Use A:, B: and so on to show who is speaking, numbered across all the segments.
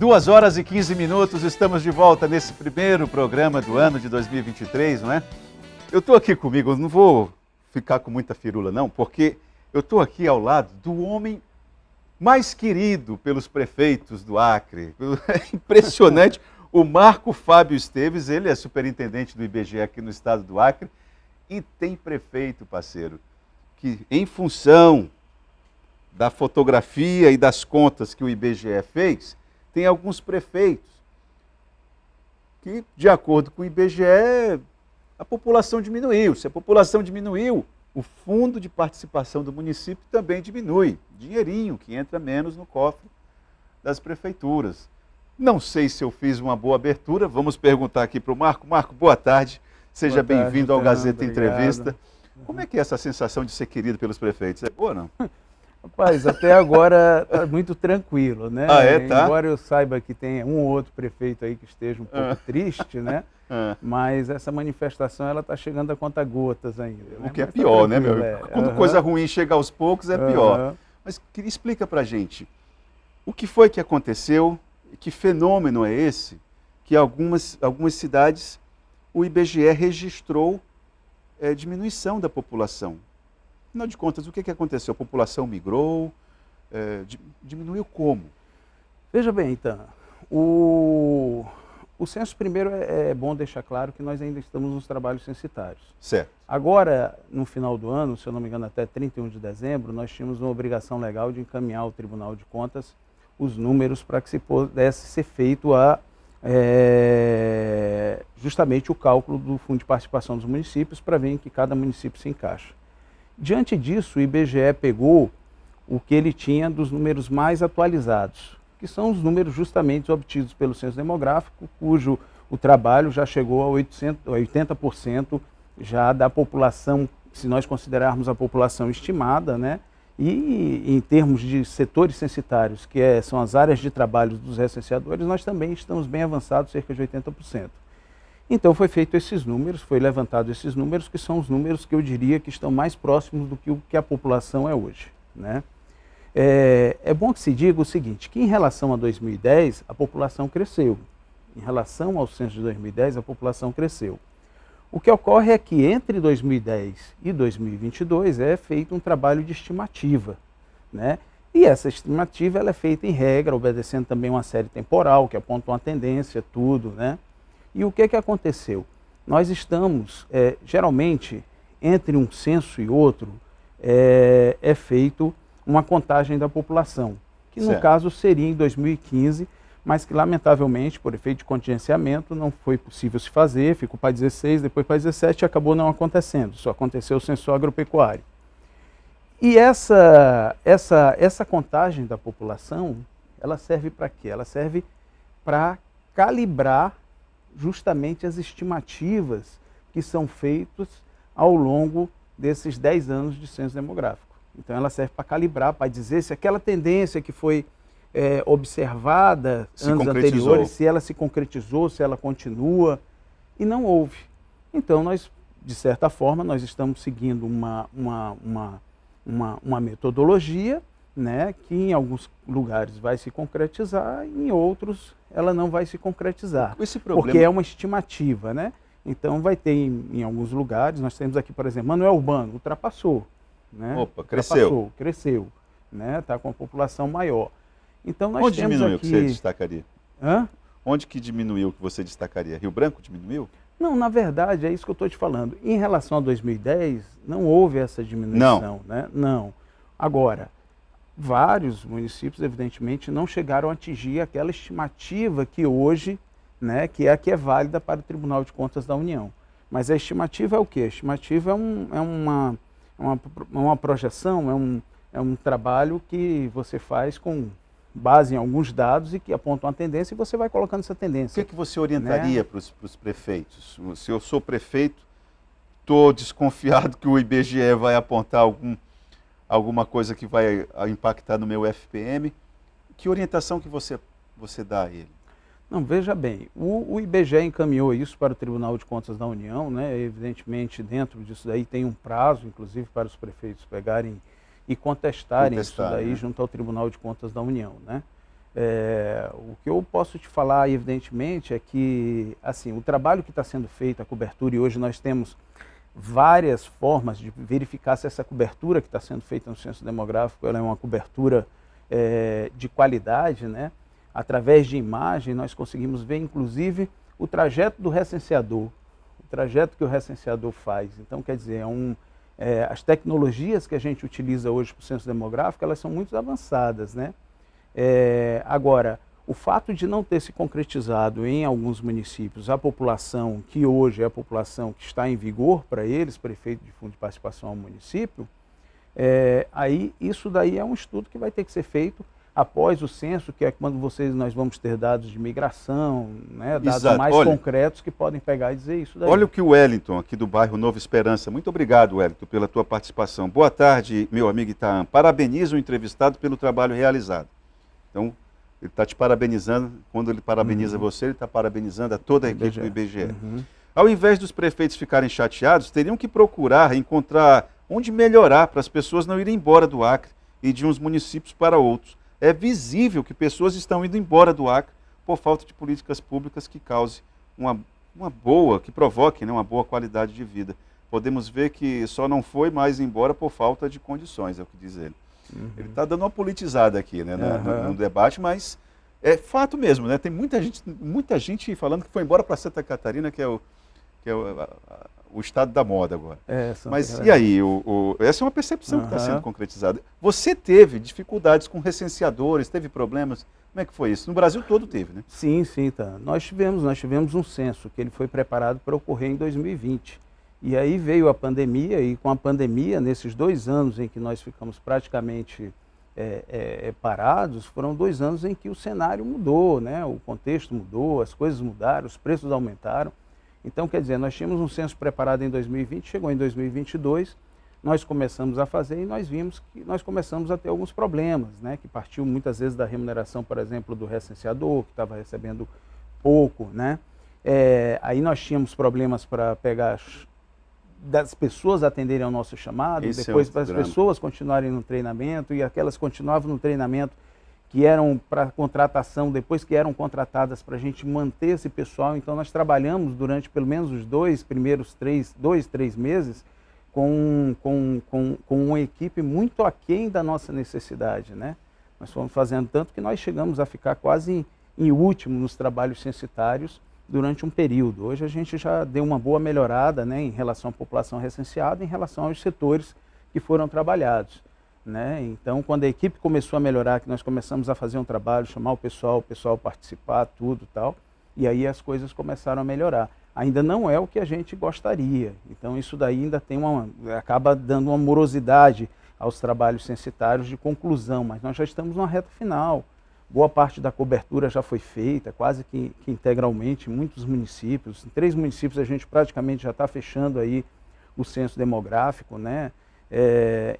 A: 2h15, estamos de volta nesse primeiro programa do ano de 2023, não é? Eu estou aqui comigo, eu não vou ficar com muita firula não, porque eu estou aqui ao lado do homem mais querido pelos prefeitos do Acre. É impressionante, o Marco Fábio Esteves, ele é superintendente do IBGE aqui no estado do Acre, e tem prefeito, parceiro, que em função da fotografia e das contas que o IBGE fez, tem alguns prefeitos que, de acordo com o IBGE, a população diminuiu. Se a população diminuiu, o fundo de participação do município também diminui. Dinheirinho que entra menos no cofre das prefeituras. Não sei se eu fiz uma boa abertura, vamos perguntar aqui para o Marco. Marco, boa tarde, seja bem-vindo ao Gazeta Entrevista. Como é que é essa sensação de ser querido pelos prefeitos? É boa ou não?
B: Rapaz, até agora está muito tranquilo, né?
A: Ah, é? Tá?
B: Embora eu saiba que tem um ou outro prefeito aí que esteja um pouco triste, né? Mas essa manifestação ela está chegando a conta-gotas ainda.
A: O que é pior, né, meu? Quando coisa ruim chega aos poucos é pior. Mas explica pra gente, o que foi que aconteceu, que fenômeno é esse, que algumas cidades o IBGE registrou diminuição da população? Afinal de contas, o que aconteceu? A população migrou? Diminuiu como?
B: Veja bem, então, o censo, primeiro, é bom deixar claro que nós ainda estamos nos trabalhos censitários.
A: Certo.
B: Agora, no final do ano, se eu não me engano, até 31 de dezembro, nós tínhamos uma obrigação legal de encaminhar ao Tribunal de Contas os números para que se pudesse ser feito justamente o cálculo do Fundo de Participação dos municípios para ver em que cada município se encaixa. Diante disso, o IBGE pegou o que ele tinha dos números mais atualizados, que são os números justamente obtidos pelo Censo Demográfico, cujo o trabalho já chegou a 80% já da população, se nós considerarmos a população estimada, né? E em termos de setores censitários, que são as áreas de trabalho dos recenseadores, nós também estamos bem avançados, cerca de 80%. Então foi feito esses números, foi levantado esses números, que são os números que eu diria que estão mais próximos do que o que a população é hoje, né? É bom que se diga o seguinte, que em relação a 2010, a população cresceu. Em relação ao censo de 2010, a população cresceu. O que ocorre é que entre 2010 e 2022 é feito um trabalho de estimativa, né? E essa estimativa ela é feita em regra, obedecendo também uma série temporal, que aponta uma tendência, tudo, né? E o que aconteceu? Nós estamos, geralmente, entre um censo e outro, é feito uma contagem da população, que no caso seria em 2015, mas que lamentavelmente, por efeito de contingenciamento, não foi possível se fazer, ficou para 16, depois para 17 e acabou não acontecendo, só aconteceu o censo agropecuário. E essa contagem da população, ela serve para quê? Ela serve para calibrar justamente as estimativas que são feitas ao longo desses 10 anos de censo demográfico. Então ela serve para calibrar, para dizer se aquela tendência que foi observada anos anteriores, se ela se concretizou, se ela continua, e não houve. Então nós, de certa forma, nós estamos seguindo uma metodologia, né, que em alguns lugares vai se concretizar, em outros ela não vai se concretizar, porque é uma estimativa, né? Então vai ter em alguns lugares, nós temos aqui, por exemplo, Manoel Urbano, ultrapassou, né?
A: Opa, cresceu,
B: né? Está com a população maior. Então nós
A: Onde
B: temos
A: diminuiu
B: aqui...
A: que você destacaria?
B: Hã?
A: Onde que diminuiu que você destacaria? Rio Branco diminuiu?
B: Não, na verdade, é isso que eu estou te falando. Em relação a 2010, não houve essa diminuição, né? Não. Agora, vários municípios, evidentemente, não chegaram a atingir aquela estimativa que hoje, né, que é a que é válida para o Tribunal de Contas da União. Mas a estimativa é o quê? A estimativa é uma projeção, é um trabalho que você faz com base em alguns dados e que apontam uma tendência e você vai colocando essa tendência.
A: O que você orientaria, né, para os prefeitos? Se eu sou prefeito, estou desconfiado que o IBGE vai apontar alguma coisa que vai impactar no meu FPM. Que orientação que você dá a ele?
B: Não, veja bem, o IBGE encaminhou isso para o Tribunal de Contas da União, né? Evidentemente, dentro disso daí tem um prazo, inclusive, para os prefeitos pegarem e contestarem isso daí, né, junto ao Tribunal de Contas da União, né? O que eu posso te falar, evidentemente, é que assim, o trabalho que está sendo feito, a cobertura, e hoje nós temos várias formas de verificar se essa cobertura que está sendo feita no censo demográfico ela é uma cobertura de qualidade, né? Através de imagem, nós conseguimos ver, inclusive, o trajeto do recenseador, o trajeto que o recenseador faz. Então, quer dizer, as tecnologias que a gente utiliza hoje para o censo demográfico, elas são muito avançadas, né? Agora, o fato de não ter se concretizado em alguns municípios a população, que hoje é a população que está em vigor para eles, prefeito de fundo de participação ao município, aí isso daí é um estudo que vai ter que ser feito após o censo, que é quando nós vamos ter dados de migração, né, dados
A: Exato.
B: mais concretos que podem pegar e dizer isso daí.
A: Olha o que o Wellington, aqui do bairro Nova Esperança, muito obrigado, Wellington, pela tua participação. Boa tarde, meu amigo Itaam. Parabenizo o entrevistado pelo trabalho realizado. Então, ele está te parabenizando. Quando ele parabeniza você, ele está parabenizando a toda a equipe do IBGE. Ao invés dos prefeitos ficarem chateados, teriam que procurar encontrar onde melhorar para as pessoas não irem embora do Acre e de uns municípios para outros. É visível que pessoas estão indo embora do Acre por falta de políticas públicas que cause que provoquem, né, uma boa qualidade de vida. Podemos ver que só não foi mais embora por falta de condições, é o que diz ele. Ele está dando uma politizada aqui, né, no debate, mas é fato mesmo, né? Tem muita gente falando que foi embora para Santa Catarina, que é o estado da moda agora. Mas e aí? Essa é uma percepção que está sendo concretizada. Você teve dificuldades com recenseadores, teve problemas? Como é que foi isso? No Brasil todo teve, né?
B: Sim, tá. Nós tivemos um censo que ele foi preparado para ocorrer em 2020. E aí veio a pandemia, e com a pandemia, nesses 2 anos em que nós ficamos praticamente parados, foram 2 anos em que o cenário mudou, né? O contexto mudou, as coisas mudaram, os preços aumentaram. Então, quer dizer, nós tínhamos um censo preparado em 2020, chegou em 2022, nós começamos a fazer e nós vimos que nós começamos a ter alguns problemas, né? Que partiu muitas vezes da remuneração, por exemplo, do recenseador, que estava recebendo pouco, né? Aí nós tínhamos problemas para pegar das pessoas atenderem ao nosso chamado, depois para as pessoas continuarem no treinamento, e aquelas continuavam no treinamento que eram para contratação, depois que eram contratadas para a gente manter esse pessoal. Então nós trabalhamos durante pelo menos os 2 primeiros 3 meses com uma equipe muito aquém da nossa necessidade, né? Nós fomos fazendo tanto que nós chegamos a ficar quase em último nos trabalhos censitários durante um período. Hoje a gente já deu uma boa melhorada, né, em relação à população recenseada, em relação aos setores que foram trabalhados, né? Então, quando a equipe começou a melhorar, que nós começamos a fazer um trabalho, chamar o pessoal participar, tudo tal, e aí as coisas começaram a melhorar. Ainda não é o que a gente gostaria, então isso daí ainda acaba dando uma morosidade aos trabalhos censitários de conclusão, mas nós já estamos numa reta final. Boa parte da cobertura já foi feita, quase que integralmente, em muitos municípios. Em 3 municípios a gente praticamente já está fechando aí o censo demográfico, né?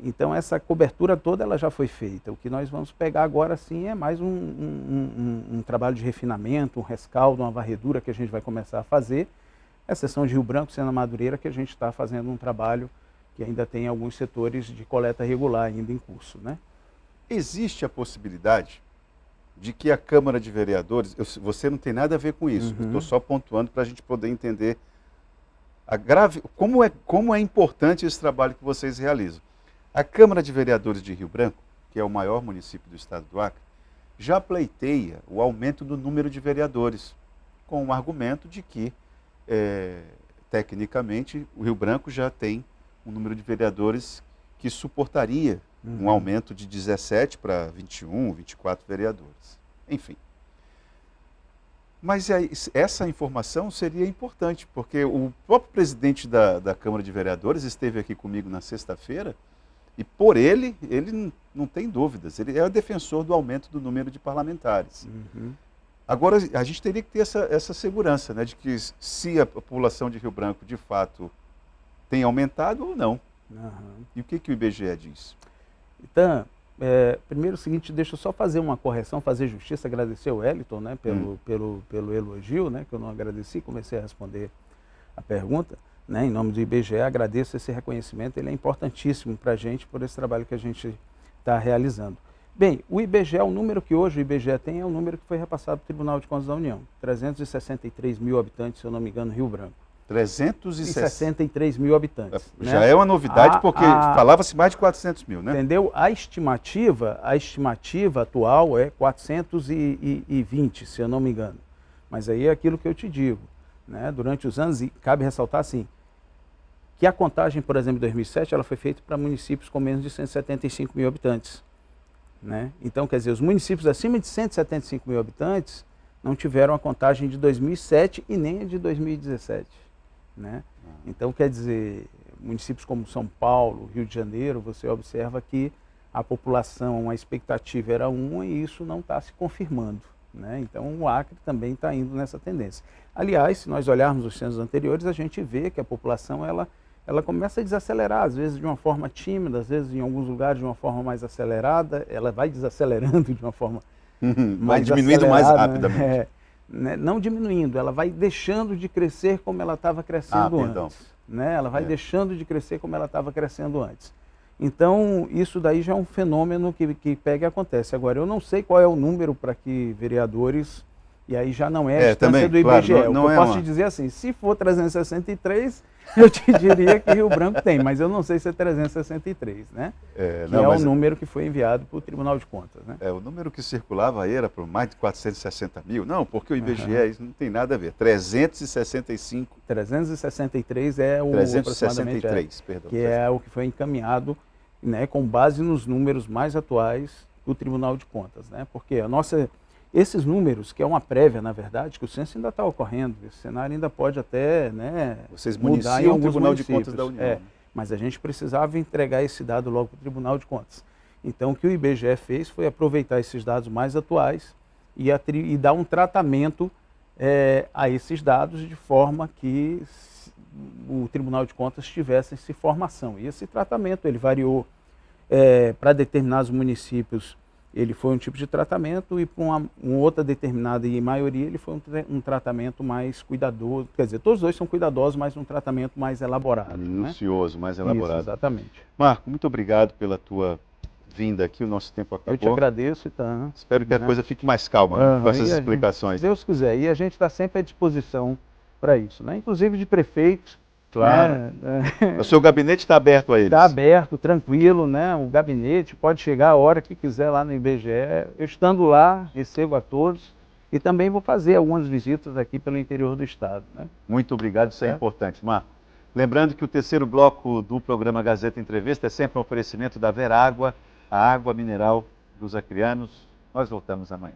B: Então essa cobertura toda ela já foi feita. O que nós vamos pegar agora sim é mais um trabalho de refinamento, um rescaldo, uma varredura que a gente vai começar a fazer. A seção de Rio Branco, Sena Madureira, que a gente está fazendo um trabalho que ainda tem alguns setores de coleta regular ainda em curso, né?
A: Existe a possibilidade de que a Câmara de Vereadores, você não tem nada a ver com isso, eu estou só pontuando para a gente poder entender como é importante esse trabalho que vocês realizam. A Câmara de Vereadores de Rio Branco, que é o maior município do estado do Acre, já pleiteia o aumento do número de vereadores, com o argumento de que, tecnicamente, o Rio Branco já tem um número de vereadores que suportaria um aumento de 17 para 21, 24 vereadores. Enfim. Mas essa informação seria importante, porque o próprio presidente da Câmara de Vereadores esteve aqui comigo na sexta-feira e por ele não tem dúvidas, ele é o defensor do aumento do número de parlamentares. Agora, a gente teria que ter essa segurança, né, de que se a população de Rio Branco, de fato, tem aumentado ou não. E o que o IBGE diz?
B: Então, primeiro o seguinte, deixa eu só fazer uma correção, fazer justiça, agradecer ao Wellington, né, pelo elogio, né, que eu não agradeci, comecei a responder a pergunta, né, em nome do IBGE, agradeço esse reconhecimento, ele é importantíssimo para a gente, por esse trabalho que a gente está realizando. Bem, o IBGE, o número que hoje o IBGE tem é o número que foi repassado para o Tribunal de Contas da União. 363 mil habitantes, se eu não me engano, Rio Branco.
A: 363
B: mil habitantes.
A: Já
B: né?
A: é uma novidade, porque falava-se mais de 400 mil, né?
B: Entendeu? A estimativa atual é 420, se eu não me engano. Mas aí é aquilo que eu te digo. Né? Durante os anos, e cabe ressaltar assim, que a contagem, por exemplo, em 2007, ela foi feita para municípios com menos de 175 mil habitantes. Né? Então, quer dizer, os municípios acima de 175 mil habitantes não tiveram a contagem de 2007 e nem a de 2017. Né? Então, quer dizer, municípios como São Paulo, Rio de Janeiro, você observa que a população, a expectativa era uma e isso não está se confirmando. Né? Então, o Acre também está indo nessa tendência. Aliás, se nós olharmos os censos anteriores, a gente vê que a população ela começa a desacelerar, às vezes de uma forma tímida, às vezes em alguns lugares de uma forma mais acelerada, ela vai desacelerando de uma forma
A: vai diminuindo mais rapidamente.
B: Né? Não diminuindo, ela vai deixando de crescer como ela estava crescendo antes. Né? Ela vai deixando de crescer como ela estava crescendo antes. Então, isso daí já é um fenômeno que pega e acontece. Agora, eu não sei qual é o número para que vereadores, e aí já não é a distância do IBGE.
A: Claro,
B: eu posso te dizer assim, se for 363, eu te diria que Rio Branco tem, mas eu não sei se é 363, né? O número que foi enviado para o Tribunal de Contas. Né?
A: O número que circulava aí era por mais de 460 mil. Não, porque o IBGE isso não tem nada a ver. 365.
B: 363 é o
A: 363, perdão.
B: Que é o que foi encaminhado, né, com base nos números mais atuais do Tribunal de Contas. Né? Porque esses números, que é uma prévia, na verdade, que o censo ainda está ocorrendo, esse cenário ainda pode até, né,
A: vocês
B: mudar em alguns
A: o Tribunal
B: municípios.
A: de Contas da União.
B: Mas a gente precisava entregar esse dado logo para o Tribunal de Contas. Então, o que o IBGE fez foi aproveitar esses dados mais atuais e dar um tratamento a esses dados de forma que o Tribunal de Contas tivesse essa informação. E esse tratamento, ele variou para determinados municípios, ele foi um tipo de tratamento e para uma outra determinada, e em maioria, ele foi um tratamento mais cuidadoso. Quer dizer, todos dois são cuidadosos, mas um tratamento mais elaborado.
A: Minucioso, né? Mais elaborado.
B: Isso, exatamente.
A: Marco, muito obrigado pela tua vinda aqui, o nosso tempo acabou.
B: Eu te agradeço, Itan.
A: Espero que a coisa fique mais calma com essas explicações.
B: Se Deus quiser, e a gente está sempre à disposição para isso, né? Inclusive de prefeitos.
A: Claro. O seu gabinete está aberto a eles?
B: Está aberto, tranquilo, né? O gabinete pode chegar a hora que quiser lá no IBGE. Eu estando lá, recebo a todos e também vou fazer algumas visitas aqui pelo interior do estado. Né?
A: Muito obrigado, isso é importante. Marco, lembrando que o terceiro bloco do programa Gazeta Entrevista é sempre um oferecimento da Verágua, a água mineral dos acrianos. Nós voltamos amanhã.